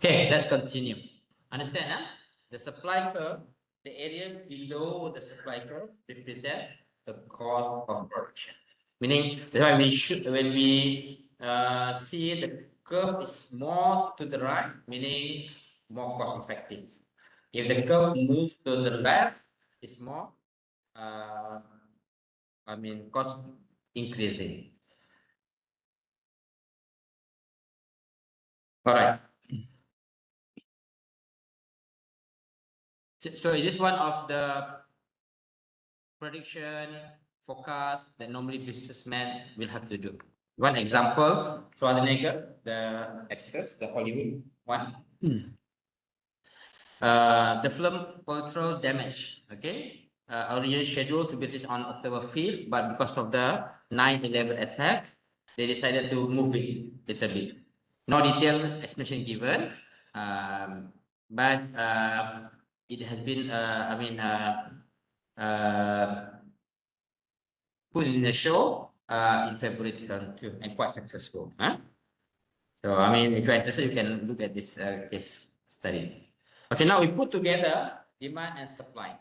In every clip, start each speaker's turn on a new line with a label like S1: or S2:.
S1: Okay, let's continue. Understand, huh? The supply curve, the area below the supply curve represent the cost of production. Meaning, that's why we should, when we see the curve is more to the right, meaning more cost effective. If the curve moves to the left, it's more, cost increasing. All right. So it is one of the prediction forecast that normally businessmen will have to do. One example, Schwarzenegger, the actors, the Hollywood one. The film Collateral Damage, okay, originally scheduled to be released on October 5th, but because of the 9/11 attack, they decided to move it a little bit. No detailed explanation given, but it has been, uh, put in the show in February 2002 and quite successful. Huh? So, if you're interested, you can look at this case study. Okay, now we put together demand and supply.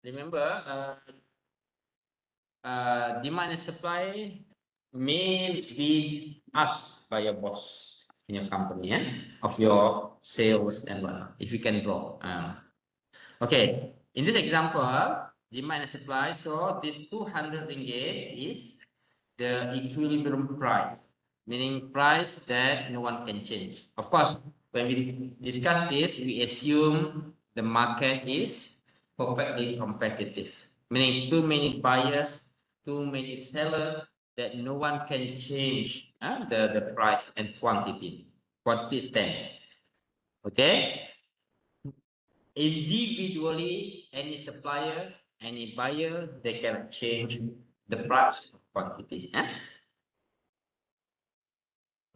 S1: Remember, demand and supply may be asked by your boss in your company, of your sales and whatnot, if you can draw. Okay, in this example, demand and supply, so this 200 ringgit is the equilibrium price, meaning price that no one can change. Of course, when we discuss this, we assume the market is perfectly competitive, meaning too many buyers, too many sellers that no one can change the price and quantity. Quantity is 10. Okay? Individually, any supplier, any buyer, they can change the price of quantity.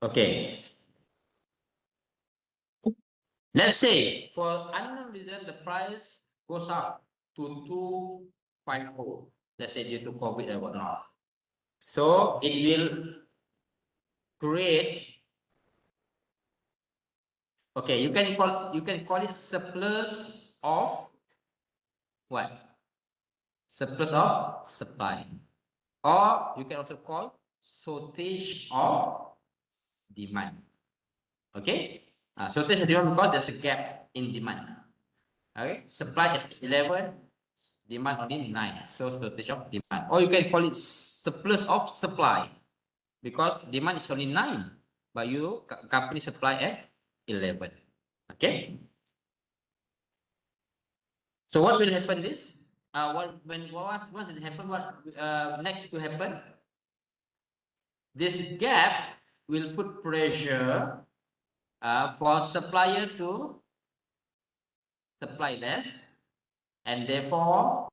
S1: Okay. Let's say for unknown reason the price goes up to 250. Let's say due to COVID or whatnot. So it will create. Okay, you can call it surplus of what? Surplus of supply. Or you can also call shortage of demand. Okay? Shortage of demand because there's a gap in demand. Okay? Supply is 11, demand only 9. So shortage of demand. Or you can call it surplus of supply because demand is only 9, but you company supply at 11. Okay? So what will happen this? Once it happen, what next to happen? This gap will put pressure for supplier to supply less, and therefore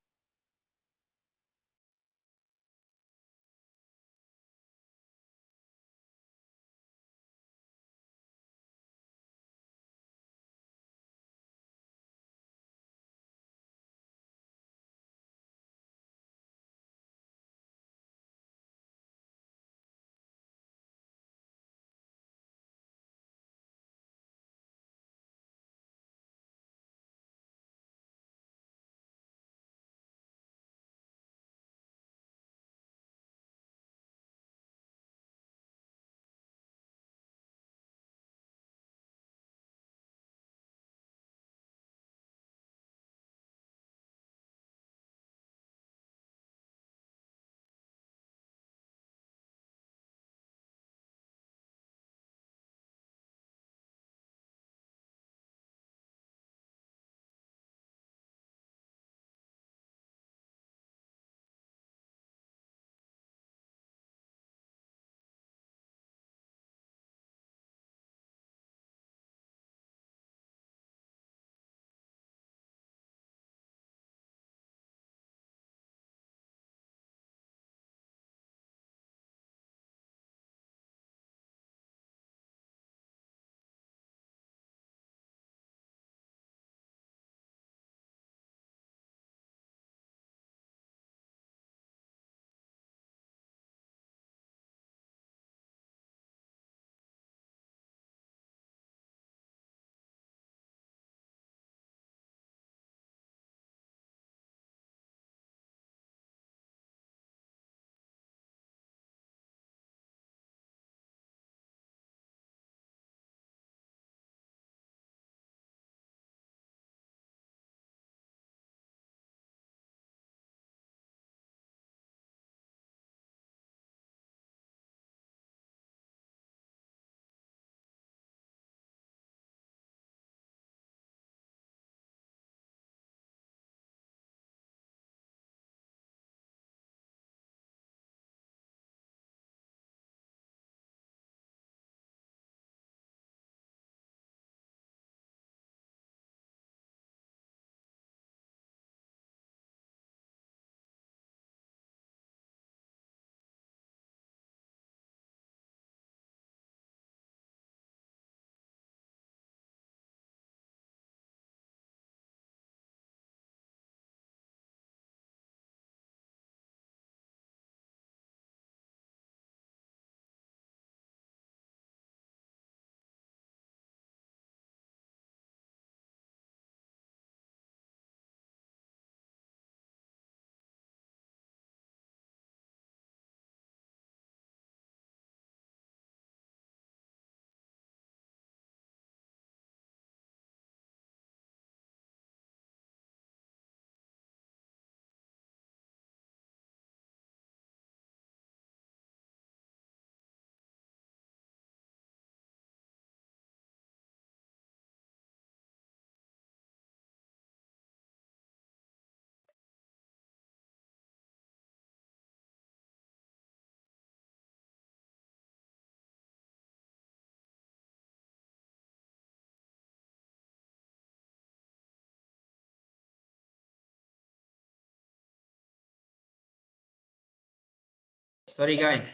S1: Sorry guys,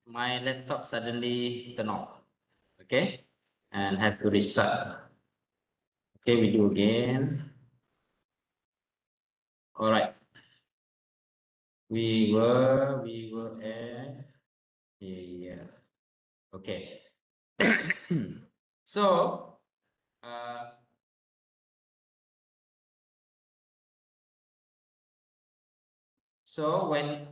S1: my laptop suddenly turned off. Okay, and have to restart. Okay, we do again. All right. We were at yeah. Okay. So uh so when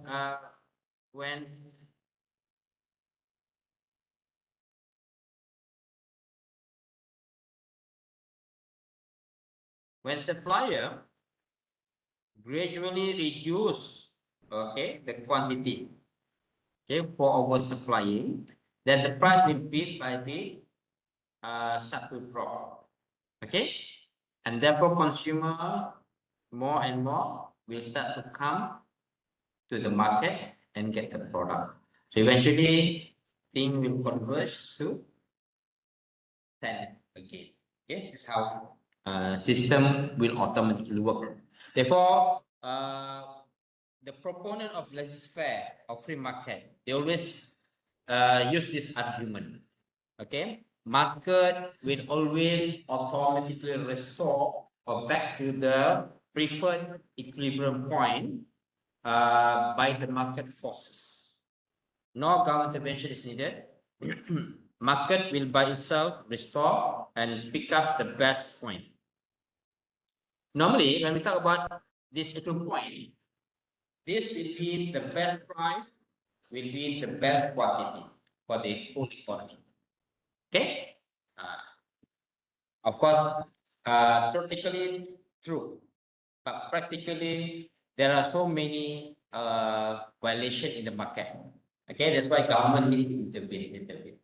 S1: supplier gradually reduce, okay, the quantity, okay, for oversupplying, then the price will bit by bit start to drop, okay, and therefore consumer more and more will start to come to the market and get the product. So eventually thing will converge to 10 again. Okay, this is how system will automatically work. Therefore, the proponent of laissez-faire or free market, they always use this argument. Okay, market will always automatically restore or back to the preferred equilibrium point by the market forces. No government intervention is needed. Market will by itself restore and pick up the best point. Normally, when we talk about this equilibrium point, this will be the best price, will be the best quantity for the whole economy. Okay? Of course, theoretically true, but practically there are so many violations in the market. Okay, that's why government need to intervene.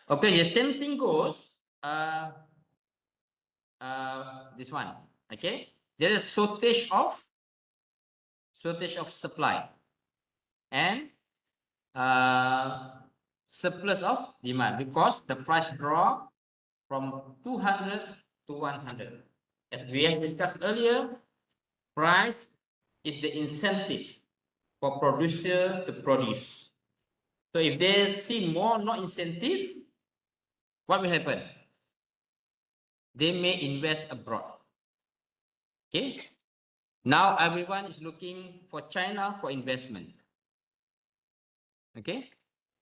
S1: Okay, the same thing goes. Uh, this one. Okay, there is shortage of supply and surplus of demand because the price drop from 200 to 100. As we have discussed earlier, price is the incentive for producer to produce. So if they see more no incentive, what will happen? They may invest abroad. Okay. Now everyone is looking for China for investment. Okay.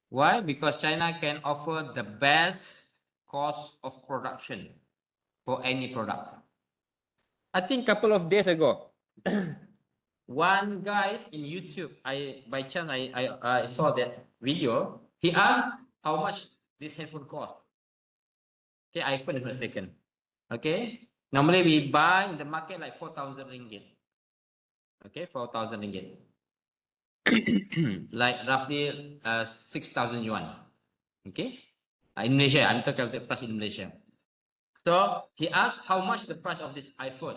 S1: Why? Because China can offer the best cost of production for any product. I think a couple of days ago, one guy in YouTube, by chance I saw that video. He asked how much this headphone cost. Okay, iPhone is mistaken. Okay, normally we buy in the market like 4,000 ringgit. Okay, 4,000 ringgit. Like roughly 6,000 yuan. Okay, in Malaysia, I'm talking about the price in Malaysia. So he asked how much the price of this iPhone.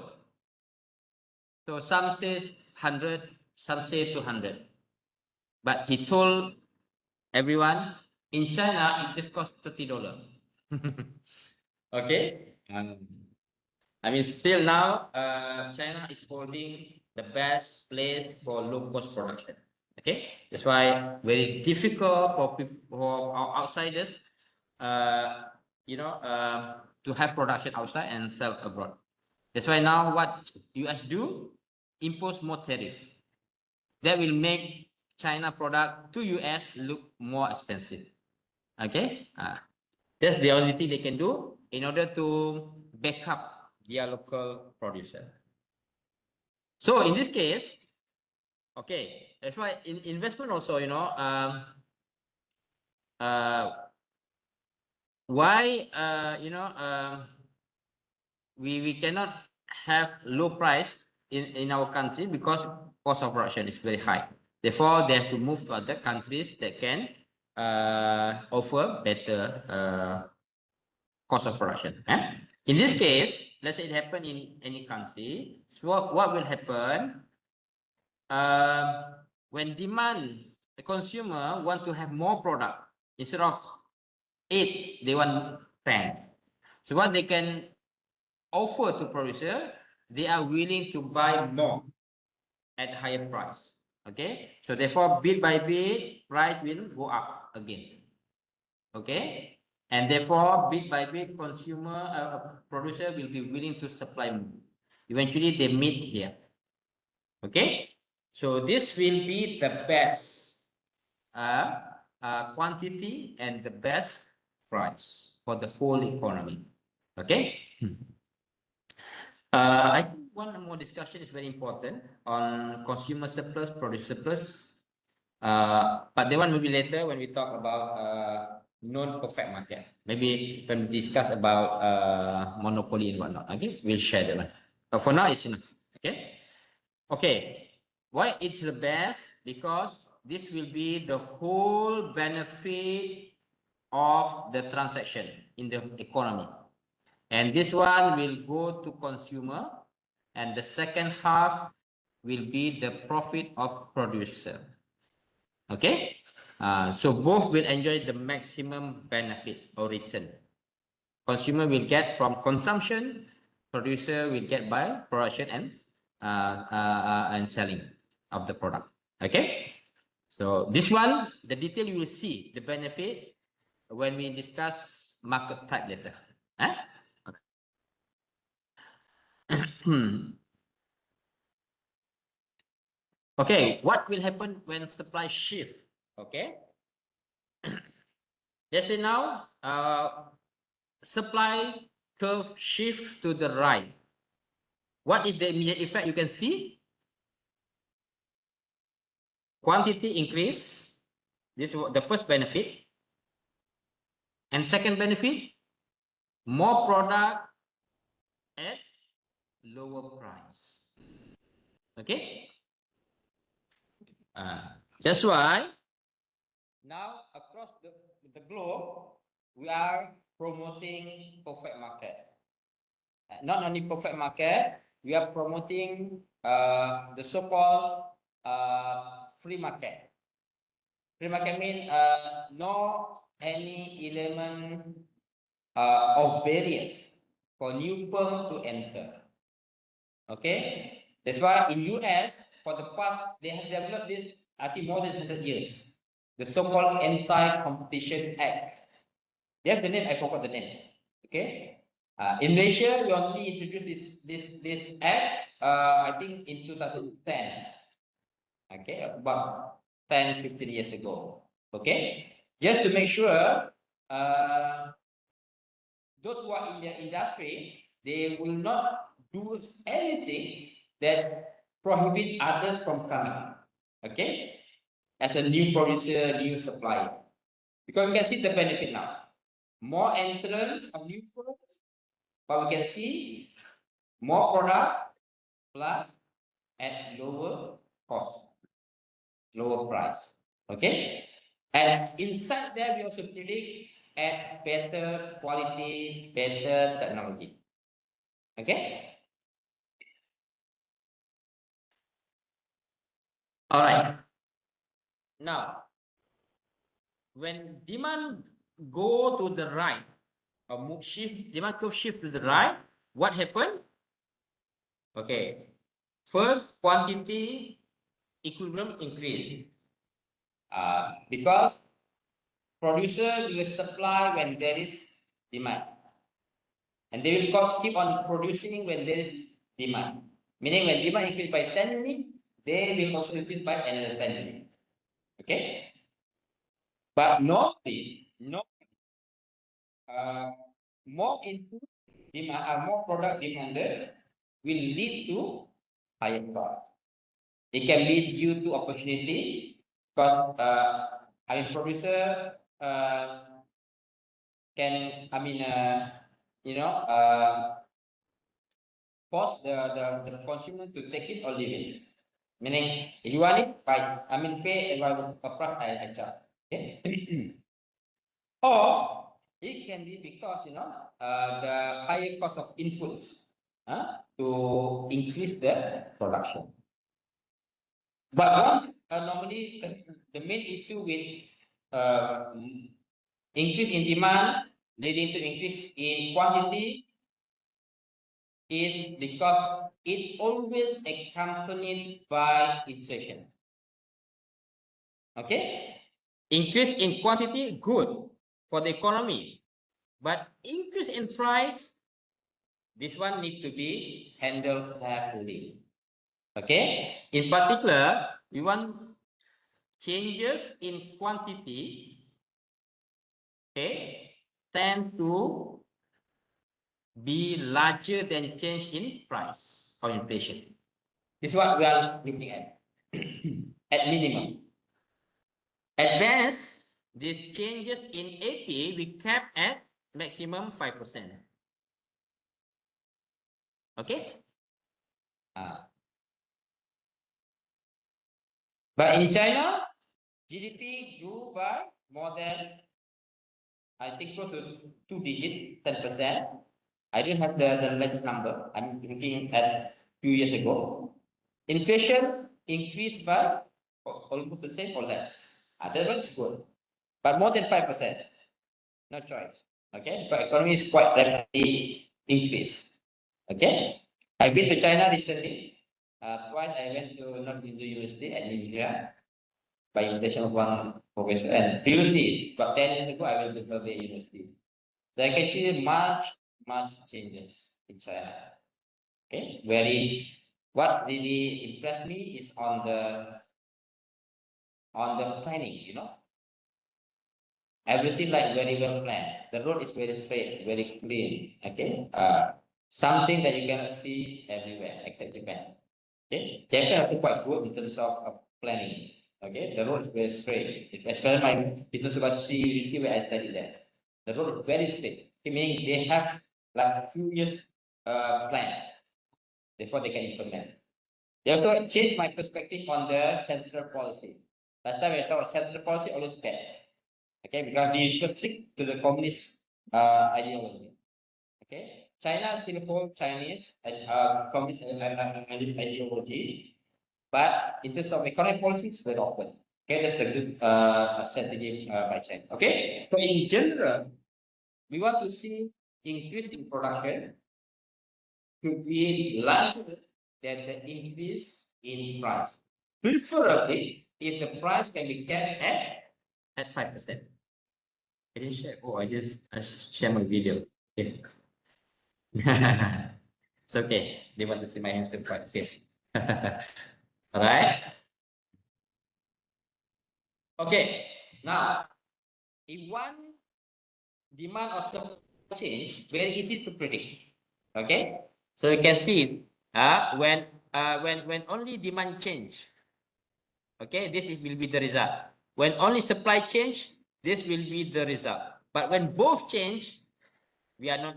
S1: So some says 100, some say 200. But he told everyone in China it just costs $30. Okay. I mean, still now, China is holding the best place for low cost production. Okay, that's why very difficult for people, for our outsiders, to have production outside and sell abroad. That's why now what US do, impose more tariff. That will make China product to US look more expensive. Okay, that's the only thing they can do in order to back up their local producer. So in this case, okay, that's why in investment also, why we cannot have low price in our country because cost of production is very high. Therefore, they have to move to other countries that can offer better cost of production. In this case, let's say it happened in any country. So what will happen when demand, the consumer want to have more product instead of 8, they want 10. So what they can offer to producer, they are willing to buy more at higher price. Okay, so therefore bit by bit price will go up again. Okay, and therefore bit by bit producer will be willing to supply more. Eventually they meet here. Okay, so this will be the best quantity and the best price for the whole economy. Okay. I think one more discussion is very important on consumer surplus, producer surplus. But that one will be later when we talk about non-perfect market. Maybe when we discuss about monopoly and whatnot. Okay, we'll share that one. But for now, it's enough. Okay. Okay. Why it's the best? Because this will be the whole benefit of the transaction in the economy. And this one will go to consumer, and the second half will be the profit of producer. Okay, so both will enjoy the maximum benefit or return. Consumer will get from consumption, producer will get by production and selling of the product. Okay, so this one, the detail you will see the benefit when we discuss market type later. Okay, what will happen when supply shift? Okay, let's say now supply curve shift to the right. What is the immediate effect? You can see quantity increase. This is the first benefit. And second benefit, more product at lower price. Okay. That's why now across the globe, we are promoting perfect market. Not only perfect market, we are promoting the so-called free market. Free market means no any element of barriers for new firm to enter. Okay, that's why in US for the past they have developed this I think more than 100 years. The so-called Anti-Competition Act. They have the name, I forgot the name. Okay. In Malaysia, we only introduced this act, I think in 2010. Okay, about 10, 15 years ago. Okay, just to make sure those who are in the industry, they will not do anything that prohibit others from coming. Okay, as a new producer, new supplier, because we can see the benefit now. More entrance of new products, but we can see more product plus at lower cost, lower price. Okay, and inside there we also predict at better quality, better technology. Okay. All right. Now, when demand go to the right, or move shift, demand curve shift to the right, what happened? Okay. First, quantity equilibrium increase. Because producer will supply when there is demand, and they will keep on producing when there is demand. Meaning when demand increase by 10 units, they will also increase by another 10 units. Okay, but normally, more input demand, more product demanded will lead to higher cost. It can be due to opportunity because producer can force the consumer to take it or leave it. Meaning, if you want it, buy. Pay and a price I charge. Okay. Or it can be because the higher cost of inputs to increase the production. But once normally the main issue with increase in demand leading to increase in quantity, is because it always accompanied by inflation. Okay? Increase in quantity, good for the economy. But increase in price, this one need to be handled carefully. Okay? In particular, we want changes in quantity, okay, tend to be larger than change in price or inflation. This is what we are looking at. At minimum. At best, these changes in AP we cap at maximum 5%. Okay? But in China, GDP grew by more than, I think, close to 2 digit, 10%. I don't have the latest number. I'm looking at few years ago. Inflation increased by almost the same or less. That one is good. But more than 5%. No choice. Okay? But economy is quite rapidly increased. Okay? I've been to China recently. Twice I went to North-Hindu University at India by invitation of one professor. And previously, about 10 years ago, I went to Hebei University. So I can see much changes in China. Okay, what really impressed me is on the planning, everything like very well planned. The road is very straight, very clean. Okay, something that you cannot see everywhere except Japan. Okay, Japan also quite good in terms of planning. Okay, the road is very straight. Especially my business university, you see where I studied there. The road is very straight. Okay, meaning they have like a few years plan before they can implement. They also changed my perspective on the central policy. Last time I thought central policy always bad. Okay, because we strict to the communist ideology. Okay, China still hold Chinese communist ideology, but in terms of economic policy, it's very open. Okay, that's a good strategy by China. Okay, so in general, we want to see increase in production to be larger than the increase in price. Preferably, if the price can be kept at 5%. I didn't share. Oh, I share my video. Okay. It's okay. They want to see my handsome bright face. All right. Okay. Now, if one demand or supply change, very easy to predict. Okay. So you can see when only demand change. Okay, will be the result. When only supply change, this will be the result. But when both change, we are not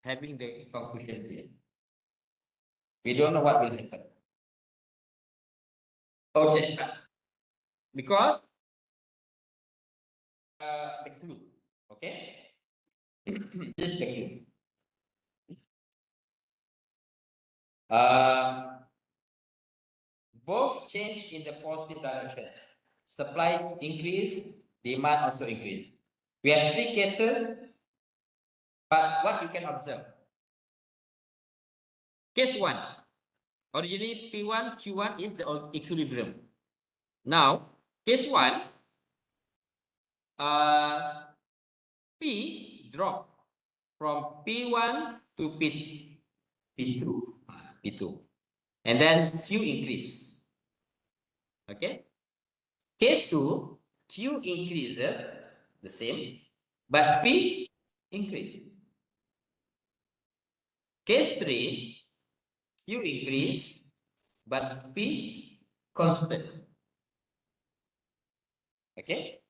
S1: having the conclusion yet. We don't know what will happen. Okay, because the clue. Okay, this is the clue. Both change in the positive direction. Supply increase, demand also increase. We have three cases, but what you can observe. Case 1, originally P1, Q1 is the equilibrium. Now, case 1, P drop from P1 to P2, and then Q increase. Okay. Case 2, Q increases the same, but P increase. Case 3, Q increase, but P constant. Okay.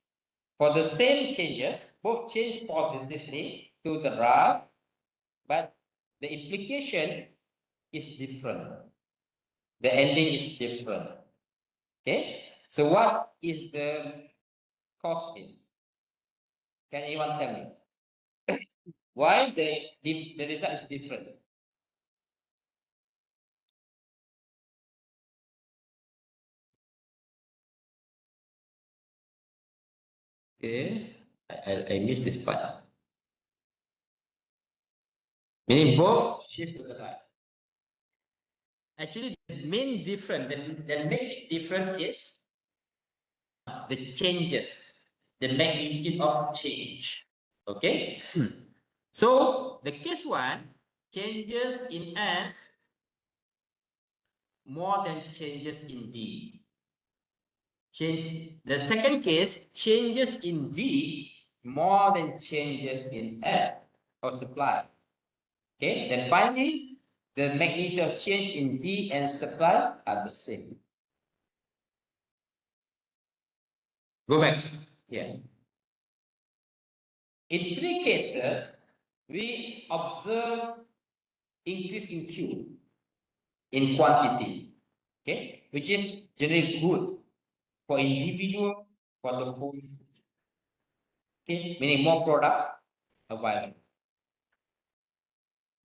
S1: For the same changes, both change positively to the right, but the implication is different. The ending is different. Okay. So what is the cause in? Can anyone tell me? Why the result is different? Okay, I missed this part. Meaning both shift to the right. Actually, the main difference, the main difference is the changes, the magnitude of change. Okay. So the case one, changes in S more than changes in D. The second case, changes in D more than changes in F or supply. Okay, then finally, the magnitude of change in D and supply are the same. Go back here. In three cases, we observe increase in Q in quantity, okay, which is generally good for individual, for the whole, okay, meaning more product available.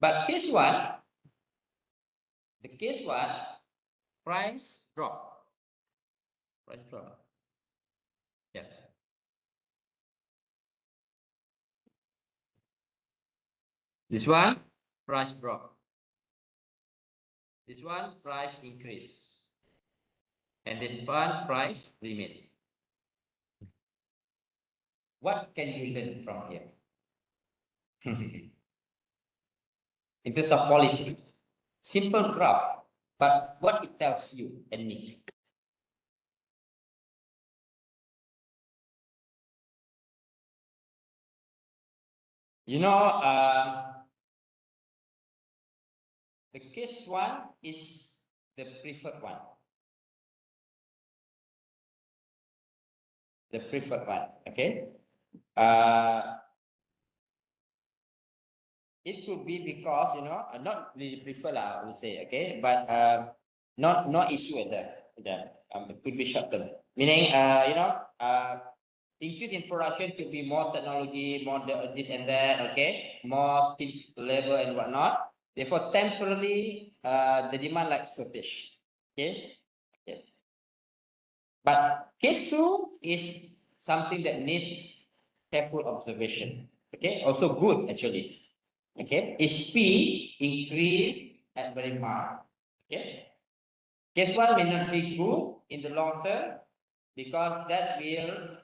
S1: But case one, the case one, price drop. Price drop. Yeah. This one, price drop. This one, price increase. And this one, price remain. What can you learn from here? In terms of policy, simple graph, but what it tells you and me. You know, the case one is the preferred one. The preferred one, okay? It could be because, you know, not really prefer, I would say, okay? But not issue at that. It could be short term. Meaning, you know, increase in production could be more technology, more this and that, okay? More skill level and whatnot. Therefore, temporarily, the demand like shortage, okay? Okay. But case two is something that needs careful observation, okay? Also good, actually. Okay, if P increase at very mild, okay, case one may not be good in the long term because that will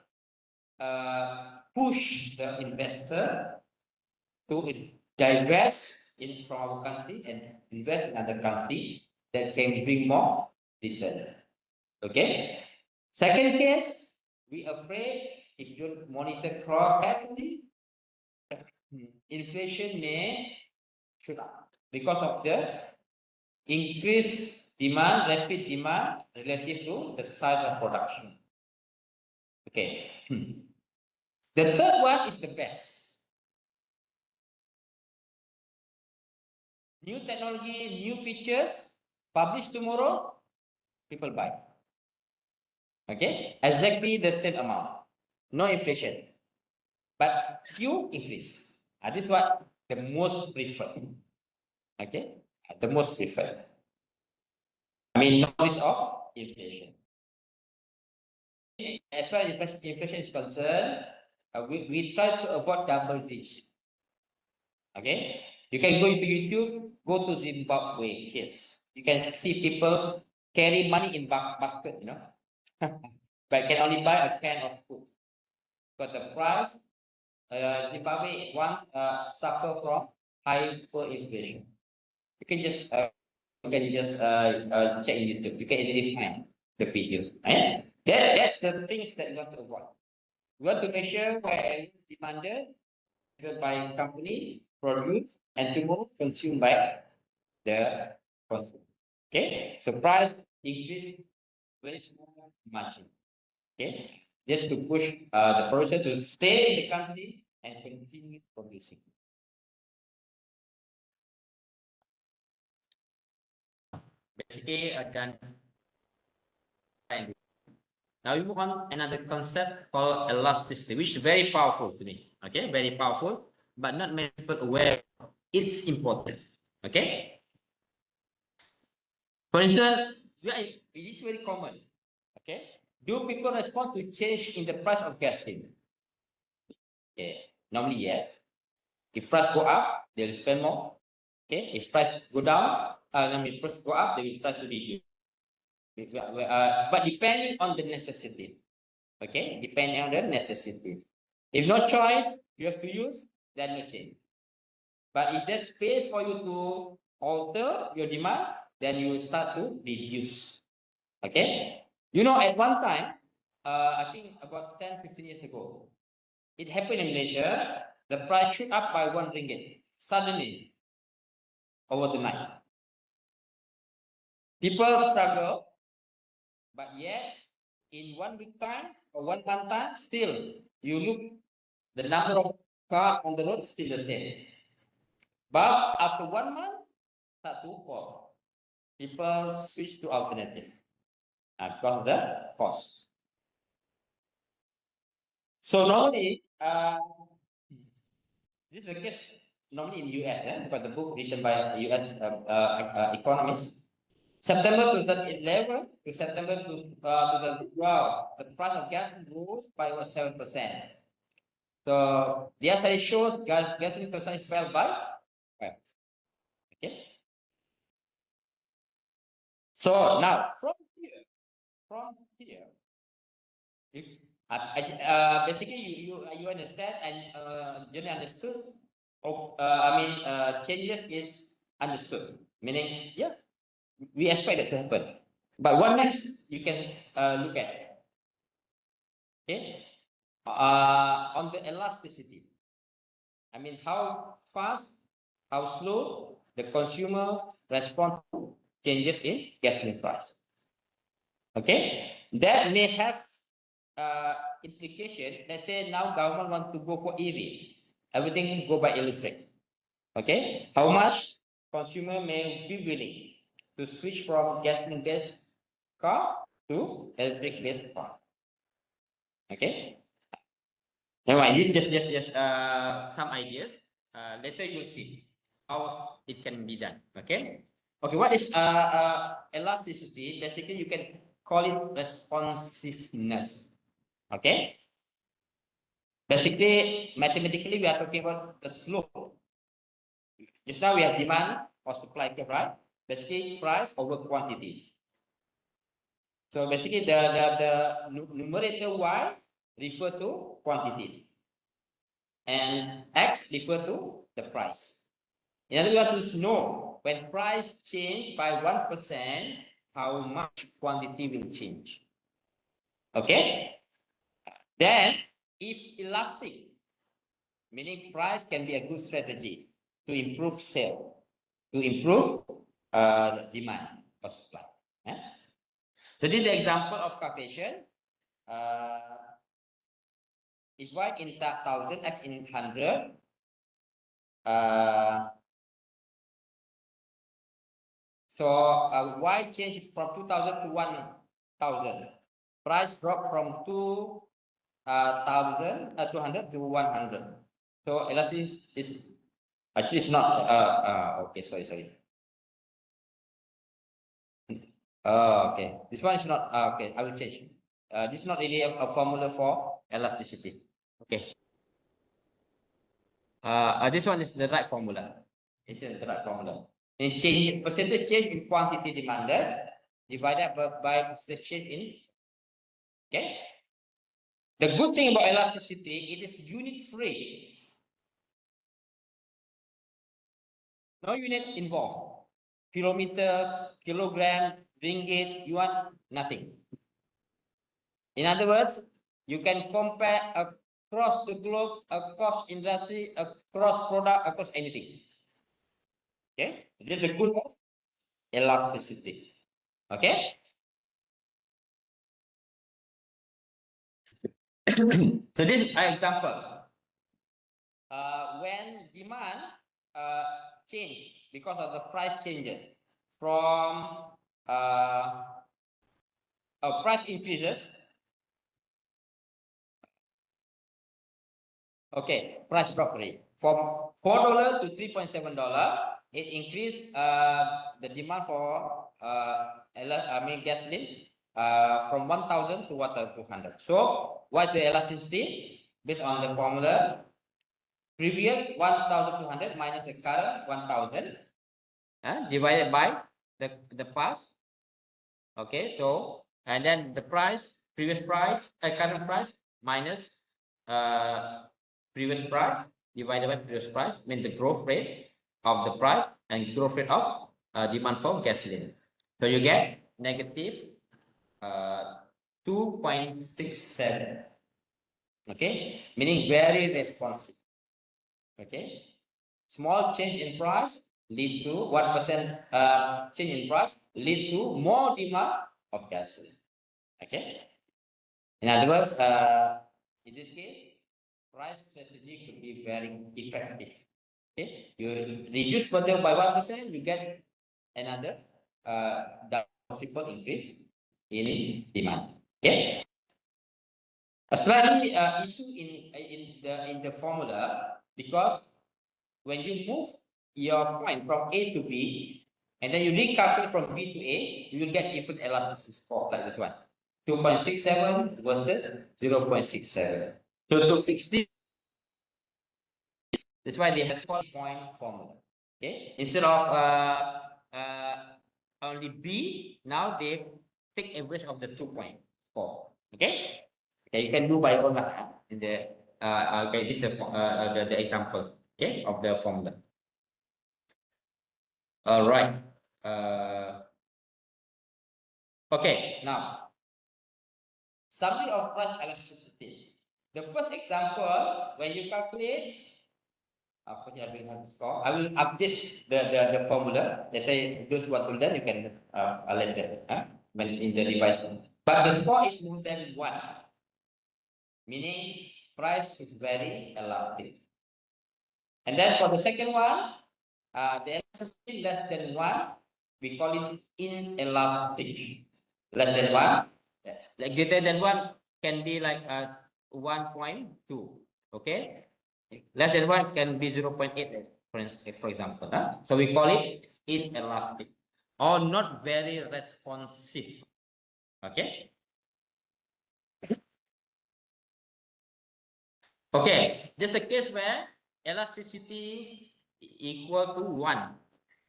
S1: push the investor to divest in from our country and invest in other country that can bring more return. Okay. Second case, we afraid if you don't monitor carefully, inflation may shoot up because of the increased demand, rapid demand relative to the size of production. Okay. The third one is the best. New technology, new features, published tomorrow, people buy. Okay, exactly the same amount, no inflation, but few increase. This is what the most preferred. Okay, the most preferred. I mean, knowledge of inflation. As far as inflation is concerned, we try to avoid double digit. Okay, you can go into YouTube, go to Zimbabwe case. You can see people carry money in basket, you know, but can only buy a can of food. But the price, Zimbabwe once suffer from hyperinflation. You can just check in YouTube. You can easily find the videos. And that's the things that you want to avoid. You want to make sure where demanded by company, produced, and tomorrow consumed by the consumer. Okay, so price increase very small margin. Okay, just to push the producer to stay in the country and continue producing. Basically, done. Now we move on another concept called elasticity, which is very powerful to me. Okay, very powerful, but not many people aware it's important. Okay. For instance, it is very common. Okay. Do people respond to change in the price of gasoline? Okay. Normally, yes. If price go up, they'll spend more. Okay, if price go down, price go up, they will try to reduce. But depending on the necessity. Okay, depending on the necessity. If no choice, you have to use, then no change. But if there's space for you to alter your demand, then you will start to reduce. Okay, you know, at one time, I think about 10-15 years ago, it happened in Malaysia, the price shoot up by RM1 suddenly over the night. People struggle, but yet in 1 week time or 1 month time, still you look, the number of cars on the road is still the same. But after 1 month, start to fall. People switch to alternative because of the cost. So normally, this is the case normally in US, because the book written by US economists. September 2011 to September 2012, the price of gas rose by 7%. So the study shows gasoline consumption fell by 5%. Okay. So now from here, basically you understand and generally understood. Changes is understood. Meaning, yeah, we expect it to happen. But what next you can look at? Okay, on the elasticity. I mean, how fast, how slow the consumer respond to changes in gasoline price. Okay, that may have implication. Let's say now government want to go for EV, everything go by electric. Okay, how much consumer may be willing to switch from gasoline-based car to electric-based car? Okay. Anyway, this just some ideas. Later you'll see how it can be done. Okay. Okay. What is elasticity? Basically, you can call it responsiveness. Okay. Basically, mathematically, we are talking about the slope. Just now we have demand or supply curve, right? Basically, price over quantity. So basically, the numerator y refer to quantity, and x refer to the price. In other words, we have to know when price change by 1%, how much quantity will change. Okay. Then, if elastic, meaning price can be a good strategy to improve sale, to improve demand or supply. Yeah? So this is the example of calculation. If y in 1,000, x in 100, so y changed from 2,000 to 1,000. Price dropped from 2,200 to 100. So elasticity is actually it's not. Okay, sorry. Okay, this one is not. Okay, I will change. This is not really a formula for elasticity. Okay. This one is the right formula. It's the right formula. And change percentage change in quantity demanded divided by percentage change in. Okay. The good thing about elasticity, it is unit free. No unit involved. Kilometer, kilogram, ringgit, yuan, nothing. In other words, you can compare across the globe, across industry, across product, across anything. Okay, this is the good of elasticity. Okay. So this is an example. When demand change because of the price changes from price increases. Okay, price drop rate from $4 to $3.7. It increased the demand for gasoline from 1,000 to 1,200. So what's the elasticity? Based on the formula, previous 1,200 minus the current 1,000. divided by the past. Okay, so and then the price, previous price, current price minus previous price divided by previous price, mean the growth rate of the price and growth rate of demand for gasoline. So you get negative 2.67. Okay, meaning very responsive. Okay, small change in price lead to 1% change in price lead to more demand of gasoline. Okay, in other words, in this case, price strategy could be very effective. Okay, you reduce further by 1%, you get another multiple increase in demand. Okay, a slightly issue in the formula, because when you move your point from A to B and then you recalculate from B to A, you will get different elasticity score like this one. 2.67 versus 0.67. So to fix this, that's why they have point formula. Okay, instead of only B, now they take average of the 2 point score. Okay, okay, you can do by own in the okay, this is the example, okay, of the formula. All right. Okay, now summary of price elasticity. The first example, when you calculate, after I will have the score, I will update the formula. Let's say those who want to learn, you can later when in the revised one. But the score is more than 1, meaning price is very elastic. And then for the second one, the elasticity less than 1, we call it inelastic. Less than 1, like greater than 1 can be like 1.2. Okay, less than 1 can be 0.8, for example. So we call it inelastic or not very responsive. Okay. Okay, there's a case where elasticity equal to 1.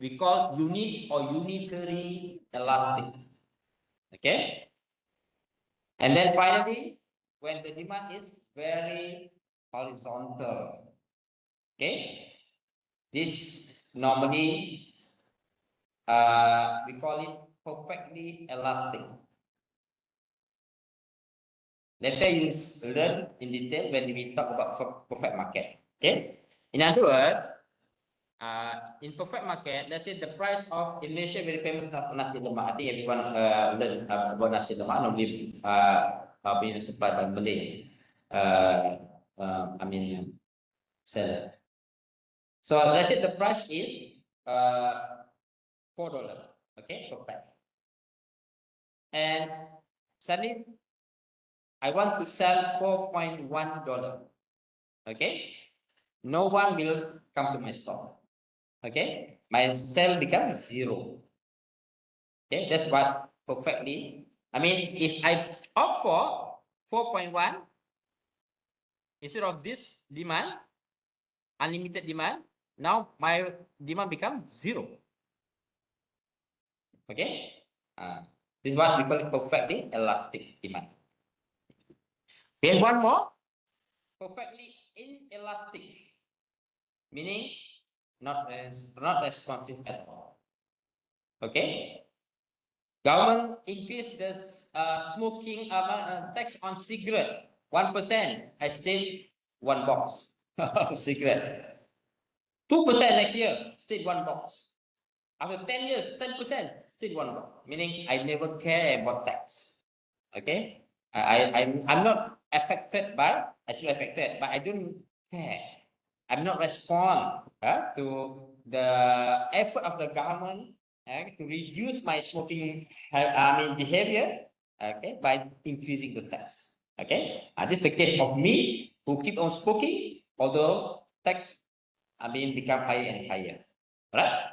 S1: We call unit or unitary elastic. Okay. And then finally, when the demand is very horizontal. Okay. This normally we call it perfectly elastic. Later you learn in detail when we talk about perfect market. Okay. In other words, in perfect market, let's say the price of Indonesia very famous nasi lemak. I think everyone learn about nasi lemak. Normally being supplied by Malay. Seller. So let's say the price is $4. Okay, per pack. And suddenly I want to sell $4.1. Okay, no one will come to my store. Okay, my sale becomes 0. Okay, that's what perfectly. I mean, if I opt for 4.1 instead of this demand, unlimited demand, now my demand becomes 0. Okay, this is what we call it perfectly elastic demand. We have one more, perfectly inelastic, meaning not responsive at all. Okay, government increased the smoking tax on cigarette 1%. I still 1 box of cigarette. 2% next year, still 1 box. After 10 years, 10%, still 1 box. Meaning I never care about tax. Okay, I'm not affected by, actually affected, but I don't care. I'm not respond to the effort of the government to reduce my smoking behavior, okay, by increasing the tax. Okay, this is the case of me who keep on smoking, although tax become higher and higher. Right?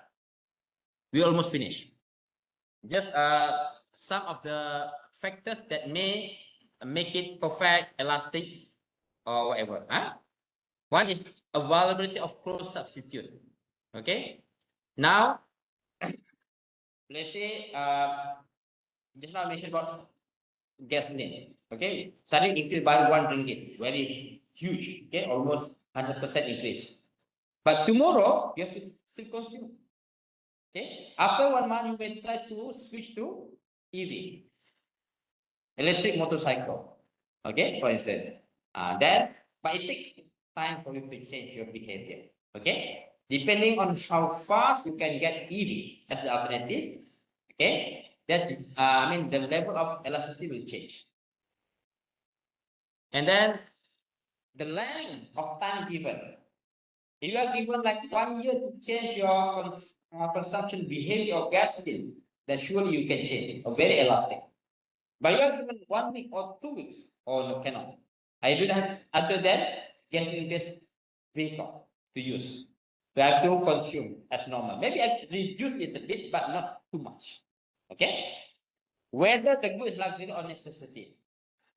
S1: We almost finished. Just some of the factors that may make it perfect, elastic, or whatever. One is availability of close substitute. Okay. Now, let's say, just now I mentioned about gasoline. Okay, suddenly increase by 1 ringgit, very huge. Okay, almost 100% increase. But tomorrow you have to still consume. Okay, after 1 month you may try to switch to EV, electric motorcycle. Okay, for instance, then but it takes time for you to change your behavior. Okay, depending on how fast you can get EV as the alternative. Okay, that I mean the level of elasticity will change, and then the length of time given. If you are given like 1 year to change your consumption behavior of gasoline, then surely you can change. Or very elastic. But you are given 1 week or 2 weeks, oh no, cannot. I do not other than getting this vehicle to use. We have to consume as normal. Maybe I reduce it a bit, but not too much. Okay? Whether the good is luxury or necessity.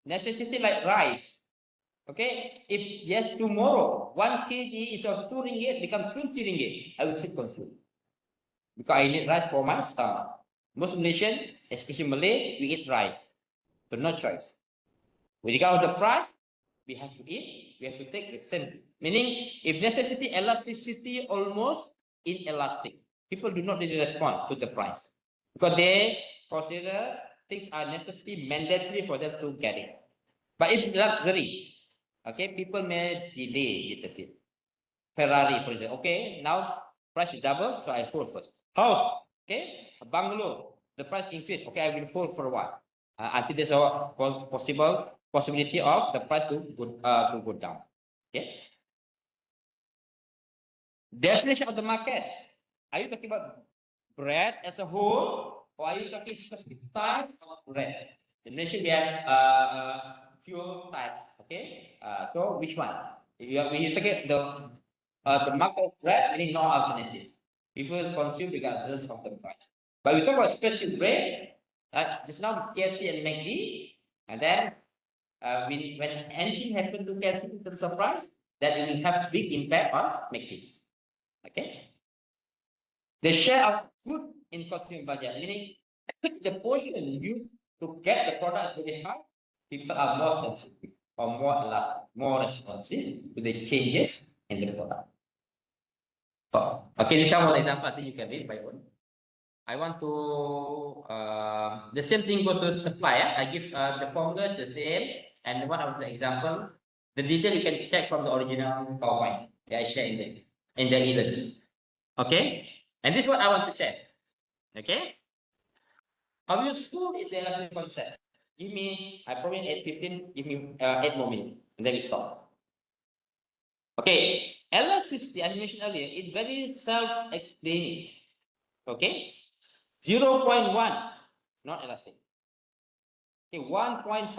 S1: Necessity like rice. Okay, if yet tomorrow 1 kg is of 2 ringgit become 20 ringgit, I will still consume because I need rice for my stomach. Most Malaysian, especially Malay, we eat rice, but no choice. With regard to the price, we have to eat. We have to take the same. Meaning, if necessity, elasticity almost inelastic. People do not really respond to the price because they consider things are necessary, mandatory for them to get it. But if luxury, okay, people may delay it a bit. Ferrari, for example. Okay, now price is double, so I hold first. House, okay, a bungalow, the price increase. Okay, I will hold for a while until there's a possibility of the price to go down. Okay. Definition of the market. Are you talking about bread as a whole, or are you talking specific type of bread? The nation we have few types. Okay. So which one? When you take the market of bread, meaning no alternative. People consume regardless of the price. But we talk about special bread, just now KFC and McD, and then when anything happen to KFC in terms of price, that it will have big impact on McD. Okay. The share of food in consumer budget, meaning the portion used to get the product is very high, people are more sensitive or more elastic, more responsive to the changes in the product. Oh, okay, this is one example. I think you can read by one. I want to the same thing goes to supply. I give the formulas the same, and one of the example, the detail you can check from the original PowerPoint. I share in the e-learning. Okay, and this is what I want to share. Okay, how useful is the elastic concept? Give me, I promise 8:15. Give me 8 more minutes, and then we stop. Okay, elasticity, I mentioned earlier, it's very self-explaining. Okay, 0.1, not elastic. Okay, 1.5,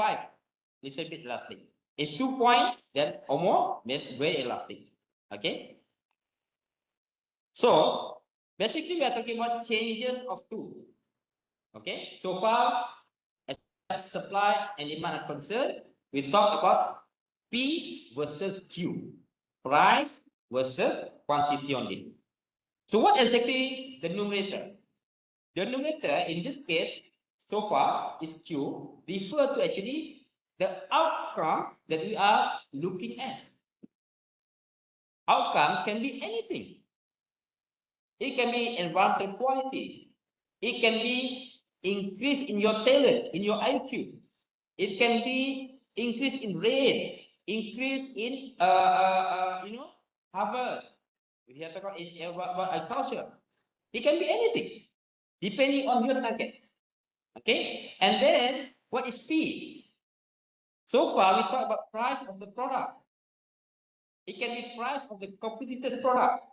S1: little bit elastic. If 2 point, then or more, then very elastic. Okay. So basically, we are talking about changes of two. Okay. So far, as supply and demand are concerned, we talk about P versus Q, price versus quantity only. So what exactly the numerator? The numerator in this case, so far, is Q, refer to actually the outcome that we are looking at. Outcome can be anything. It can be environmental quality. It can be increase in your talent, in your IQ. It can be increase in rain, increase in harvest. We have to talk about agriculture. It can be anything, depending on your target. Okay, and then what is P? So far, we talk about price of the product. It can be price of the competitor's product.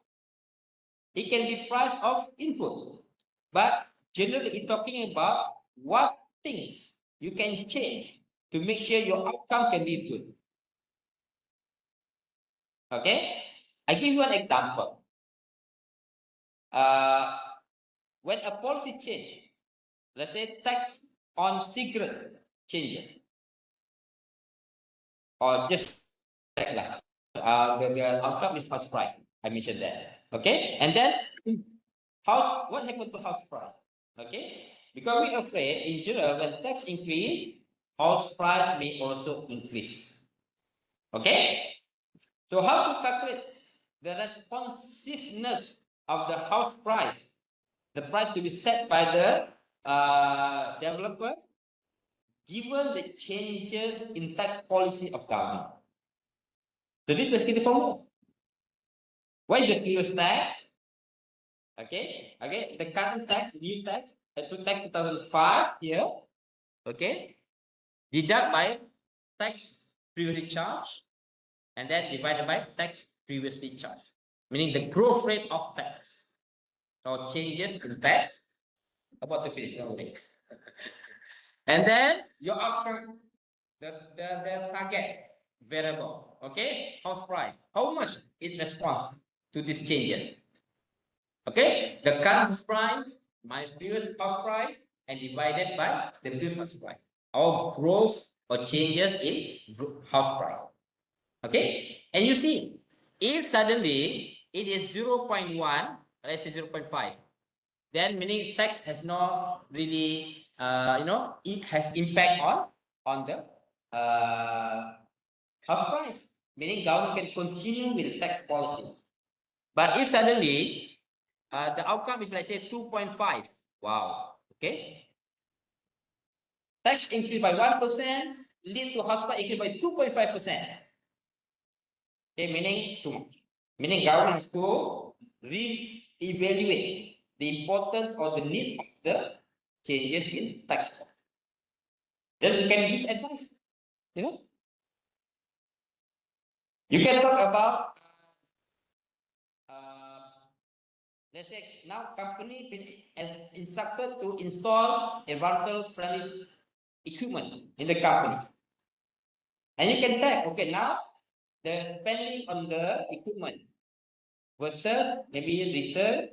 S1: It can be price of input. But generally, it's talking about what things you can change to make sure your outcome can be good. Okay, I give you an example. When a policy change, let's say tax on cigarette changes, or just like the outcome is house price. I mentioned that. Okay, and then house. What happened to house price? Okay, because we're afraid in general when tax increase, house price may also increase. Okay, so how to calculate the responsiveness of the house price? The price to be set by the developer given the changes in tax policy of government. So this is basically the formula. What is the previous tax? Okay, the current tax, new tax, tax 2005 here. Okay, deduct by tax previously charged and then divided by tax previously charged, meaning the growth rate of tax or changes in tax. About to finish, don't worry. And then your outcome, the target variable, okay, house price, how much it responds to these changes. Okay, the current house price minus previous house price and divided by the previous house price, or growth or changes in house price. Okay, and you see, if suddenly it is 0.1, let's say 0.5, then meaning tax has not really, it has impact on the house price, meaning government can continue with the tax policy. But if suddenly the outcome is, let's say, 2.5, wow, okay, tax increase by 1% lead to house price increase by 2.5%. Okay, meaning too much. Meaning government has to re-evaluate the importance or the need of the changes in tax law. Then you can use advice. You know, you can talk about let's say now company is instructed to install environmental friendly equipment in the company, and you can tell, okay, now the spending on the equipment versus maybe return.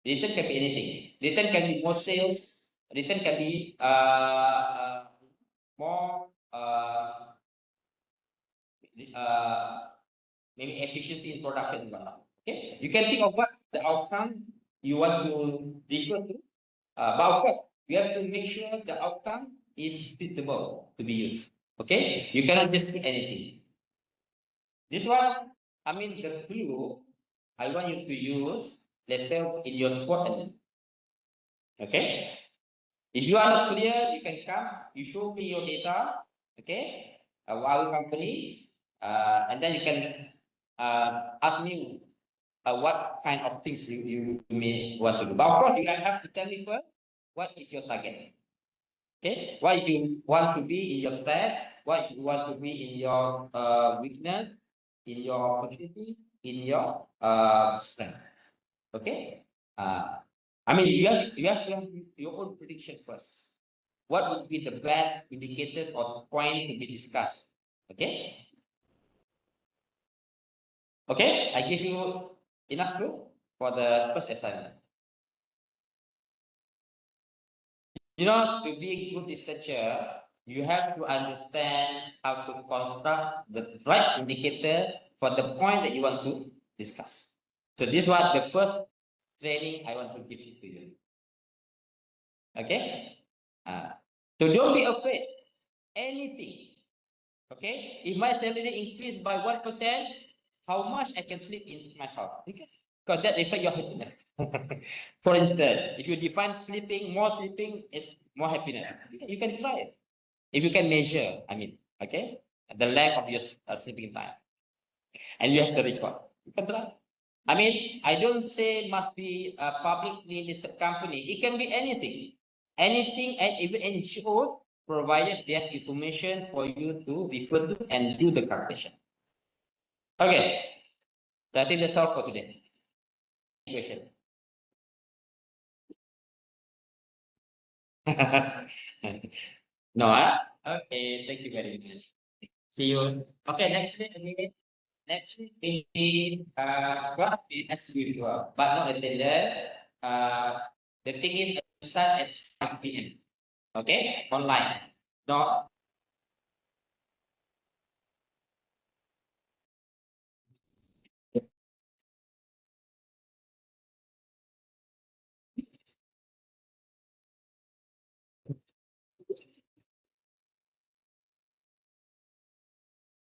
S1: Return can be anything. Return can be more sales. Return can be more maybe efficiency in production and whatnot. Okay, you can think of what the outcome you want to refer to, but of course you have to make sure the outcome is suitable to be used. Okay, you cannot just pick anything. This one, I mean the clue I want you to use later in your SWOT analysis. Okay. If you are not clear, you can come, you show me your data, okay, our company, and then you can ask me what kind of things you may want to do. But of course, you have to tell me first, what is your target? Okay, what you want to be in your threat, what you want to be in your weakness, in your opportunity, in your strength. Okay. I mean, you have to have your own prediction first. What would be the best indicators or point to be discussed? Okay. Okay, I give you enough clue for the first assignment. You know, to be a good researcher, you have to understand how to construct the right indicator for the point that you want to discuss. So this was the first training I want to give it to you. Okay. So don't be afraid. Anything. Okay. If my salary increased by 1%, how much I can sleep in my house? Okay. Because that reflects your happiness. For instance, if you define sleeping, more sleeping is more happiness. You can try it. If you can measure, I mean, okay, the length of your sleeping time, and you have the record, you can try. I mean, I don't say must be a publicly listed company. It can be anything. Anything, and even NGOs, provided they have information for you to refer to and do the calculation. Okay, so I think that's all for today. Question. No, okay, thank you very much. See you. Okay, next week again. Next week we what as usual, but not attended. The thing is start at 5 p.m. Okay, online. Not